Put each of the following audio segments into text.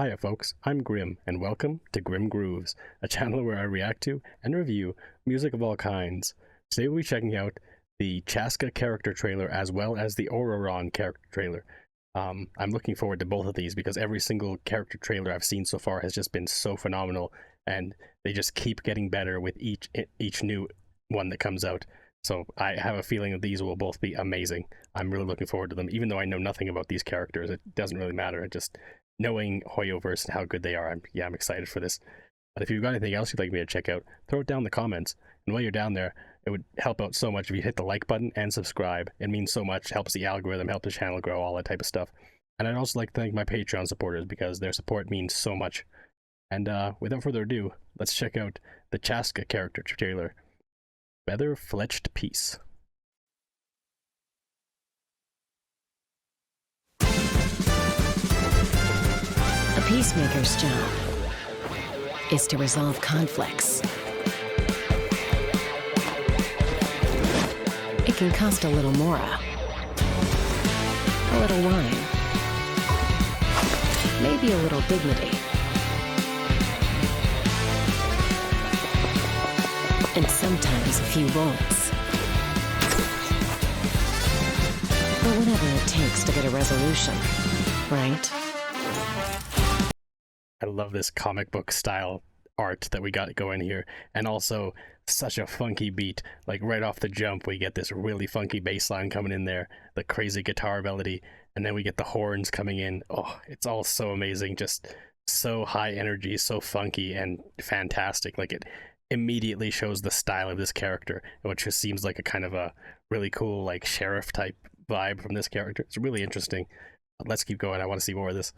Hiya folks, I'm Grim, and welcome to Grim Grooves, a channel where I react to and review music of all kinds. Today we'll be checking out the Chasca character trailer as well as the Ororon character trailer. I'm looking forward to both of these because every single character trailer I've seen so far has just been so phenomenal, and they just keep getting better with each new one that comes out. So I have a feeling that these will both be amazing. I'm really looking forward to them, even though I know nothing about these characters. It doesn't really matter. It just knowing Hoyoverse and how good they are, I'm excited for this. But if you've got anything else you'd like me to check out, throw it down in the comments. And while you're down there, it would help out so much if you hit the like button and subscribe. It means so much, helps the algorithm, helps the channel grow, all that type of stuff. And I'd also like to thank my Patreon supporters because their support means so much. And without further ado, let's check out the Chasca character trailer. Feather-fletched Peace. A peacemaker's job is to resolve conflicts. It can cost a little mora, a little wine, maybe a little dignity, and sometimes a few bullets. But whatever it takes to get a resolution, right? I love this comic book style art that we got going here, and also such a funky beat. Like right off the jump we get this really funky bass line coming in there, the crazy guitar melody, and then we get the horns coming in. Oh, it's all so amazing, just so high energy, so funky and fantastic. Like it immediately shows the style of this character, which just seems like a kind of a really cool like sheriff type vibe from this character. It's really interesting. Let's keep going. I want to see more of this.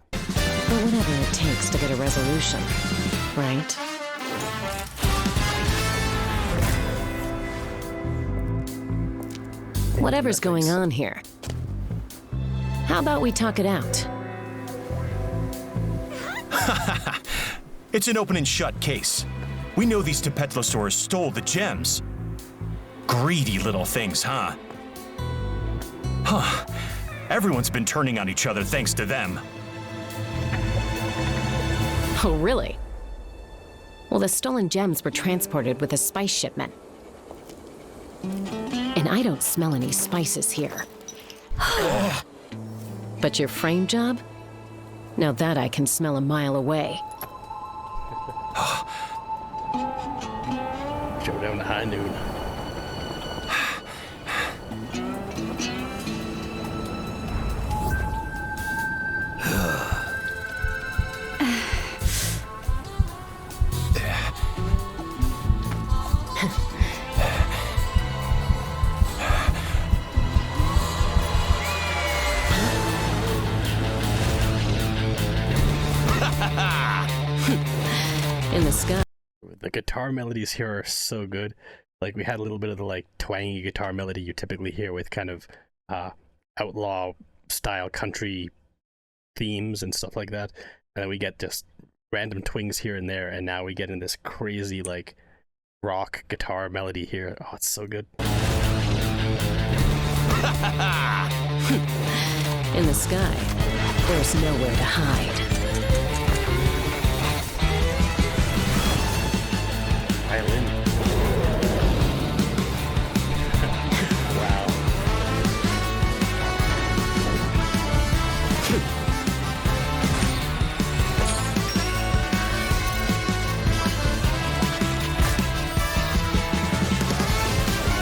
But whatever it takes to get a resolution, right? Whatever's going on here, how about we talk it out? It's an open and shut case. We know these Tepetlosaurs stole the gems. Greedy little things, huh? Huh. Everyone's been turning on each other thanks to them. Oh, really? Well, the stolen gems were transported with a spice shipment. And I don't smell any spices here. But your frame job? Now that I can smell a mile away. Showdown at high noon. In the sky. The guitar melodies here are so good. Like we had a little bit of the like twangy guitar melody you typically hear with kind of outlaw style country themes and stuff like that, and then we get just random twings here and there, and now we get in this crazy like rock guitar melody here. Oh, it's so good. In the sky, there's nowhere to hide. Violin. Wow.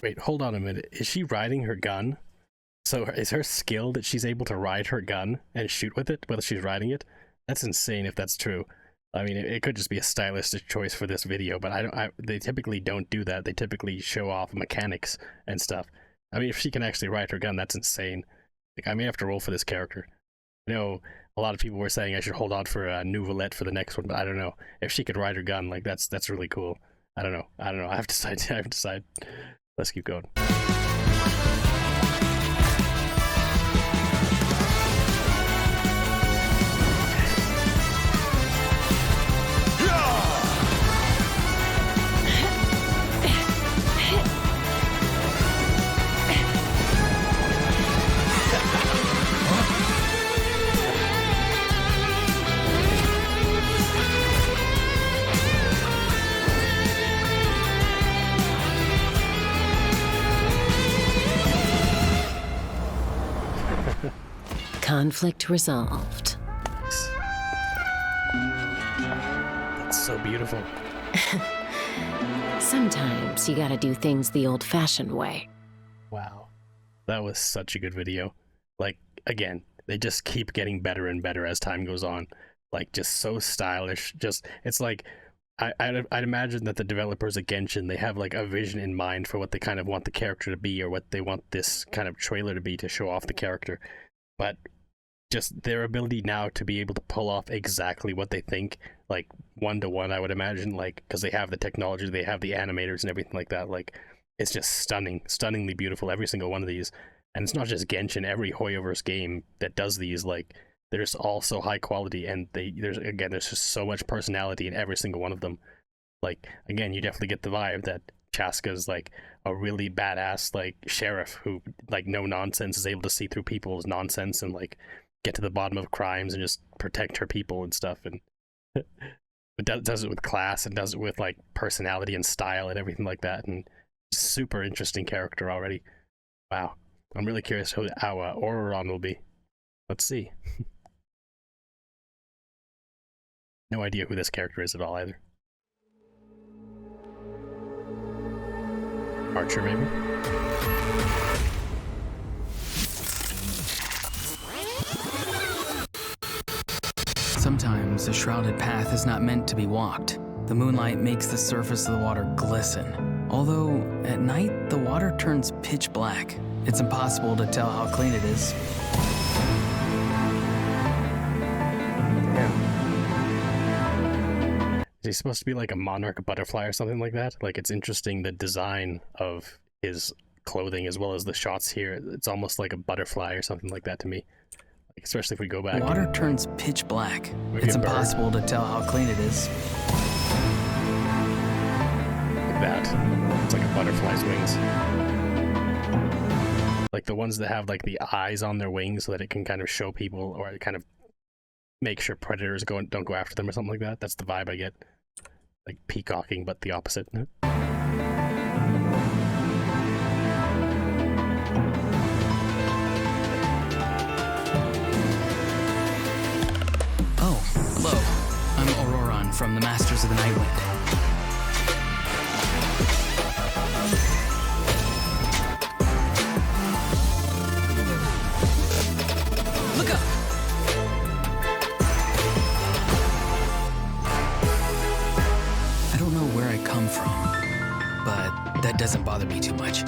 Wait, hold on a minute. Is she riding her gun? So is her skill that she's able to ride her gun and shoot with it while she's riding it? That's insane if that's true. I mean, it could just be a stylistic choice for this video, but they typically don't do that. They typically show off mechanics and stuff. I mean, if she can actually ride her gun, that's insane. Like, I may have to roll for this character. I know a lot of people were saying I should hold on for a new Valette for the next one, but I don't know. If she could ride her gun, like, that's really cool. I don't know. I have to decide. Let's keep going. Conflict resolved. That's so beautiful. Sometimes you gotta do things the old-fashioned way. Wow. That was such a good video. Like, again, they just keep getting better and better as time goes on. Like, just so stylish. Just, it's like, I'd imagine that the developers at Genshin, they have like a vision in mind for what they kind of want the character to be, or what they want this kind of trailer to be to show off the character. But just their ability now to be able to pull off exactly what they think, like one-to-one, I would imagine, like, because they have the technology, they have the animators and everything like that. Like, it's just stunningly beautiful, every single one of these. And it's not just Genshin, every Hoyoverse game that does these, like, they're just all so high quality, and there's just so much personality in every single one of them. Like, again, you definitely get the vibe that Chasca's like a really badass like sheriff who, like, no nonsense, is able to see through people's nonsense and like get to the bottom of crimes and just protect her people and stuff. And but does it with class and does it with like personality and style and everything like that. And super interesting character already. Wow, I'm really curious how Ororon will be. Let's see. No idea who this character is at all either. Archer, maybe? Sometimes a shrouded path is not meant to be walked. The moonlight makes the surface of the water glisten. Although, at night, the water turns pitch black. It's impossible to tell how clean it is. Is he supposed to be like a monarch butterfly or something like that? Like, it's interesting, the design of his clothing as well as the shots here. It's almost like a butterfly or something like that to me. Like, especially if we go back. The water turns pitch black. Maybe It's a bird. impossible to tell how clean it is. Like that. It's like a butterfly's wings. Like the ones that have like the eyes on their wings so that it can kind of show people, or kind of make sure predators don't go after them or something like that. That's the vibe I get. Like peacocking, but the opposite. Oh, hello. I'm Ororon from the Masters of the Nightwind. Look up! I don't know where I come from, but that doesn't bother me too much.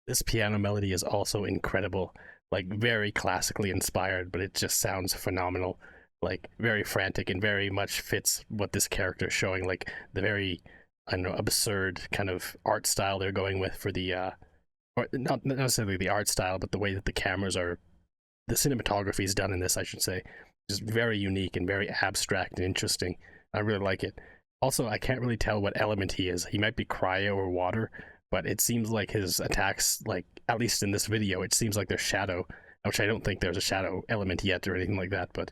This piano melody is also incredible. Like, very classically inspired, but it just sounds phenomenal. Like, very frantic and very much fits what this character is showing. Like, the very, I don't know, absurd kind of art style they're going with for the, or not necessarily the art style, but the way that the cameras are, the cinematography is done in this, I should say, is very unique and very abstract and interesting. I really like it. Also, I can't really tell what element he is. He might be cryo or water, but it seems like his attacks, like, at least in this video, it seems like they're shadow, which I don't think there's a shadow element yet or anything like that, but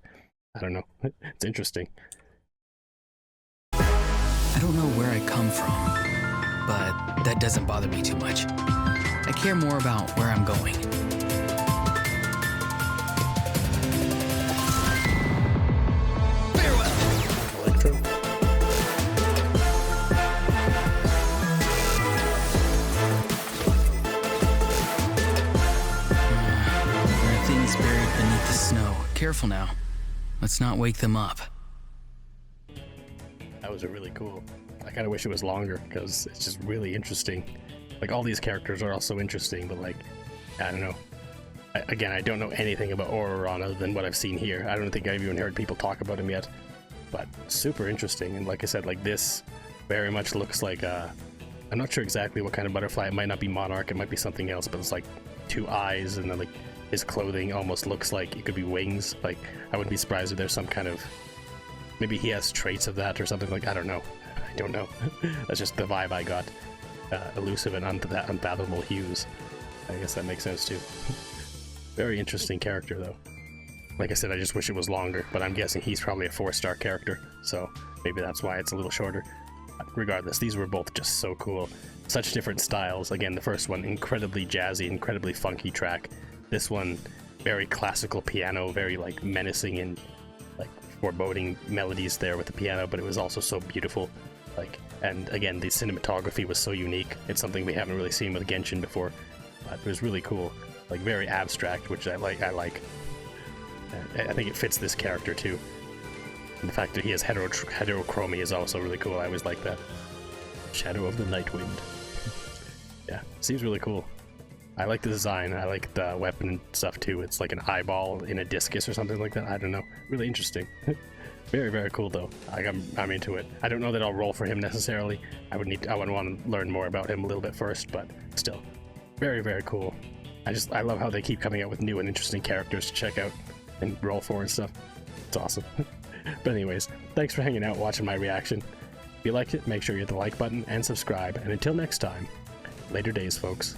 I don't know. It's interesting. I don't know where I come from, but that doesn't bother me too much. I care more about where I'm going. Farewell! Electro? There are things buried beneath the snow. Careful now. Let's not wake them up. That was really cool. I kind of wish it was longer, because it's just really interesting. Like, all these characters are also interesting, but, like, I don't know. Again, I don't know anything about Ororon other than what I've seen here. I don't think I've even heard people talk about him yet. But super interesting, and like I said, like, this very much looks like I'm not sure exactly what kind of butterfly. It might not be monarch, it might be something else, but it's like two eyes, and then, like, his clothing almost looks like it could be wings. Like, I wouldn't be surprised if there's some kind of, maybe he has traits of that or something. Like, I don't know. I don't know. That's just the vibe I got. Elusive and unfathomable hues. I guess that makes sense too. Very interesting character though. Like I said, I just wish it was longer, but I'm guessing he's probably a 4-star character, so maybe that's why it's a little shorter. Regardless, these were both just so cool. Such different styles. Again, the first one, incredibly jazzy, incredibly funky track. This one, very classical piano, very like menacing and like foreboding melodies there with the piano, but it was also so beautiful. Like, and again, the cinematography was so unique. It's something we haven't really seen with Genshin before, but it was really cool. Like very abstract, which I like. I think it fits this character too. And the fact that he has heterochromy is also really cool. I always like that. Shadow of the Nightwind. Yeah, seems really cool. I like the design. I like the weapon and stuff too. It's like an eyeball in a discus or something like that. I don't know. Really interesting. Very, very cool though. I'm into it. I don't know that I'll roll for him necessarily. I would want to learn more about him a little bit first, but still, very, very cool. I love how they keep coming out with new and interesting characters to check out and roll for and stuff. It's awesome. But anyways, thanks for hanging out, watching my reaction. If you liked it, make sure you hit the like button and subscribe. And until next time, later days, folks.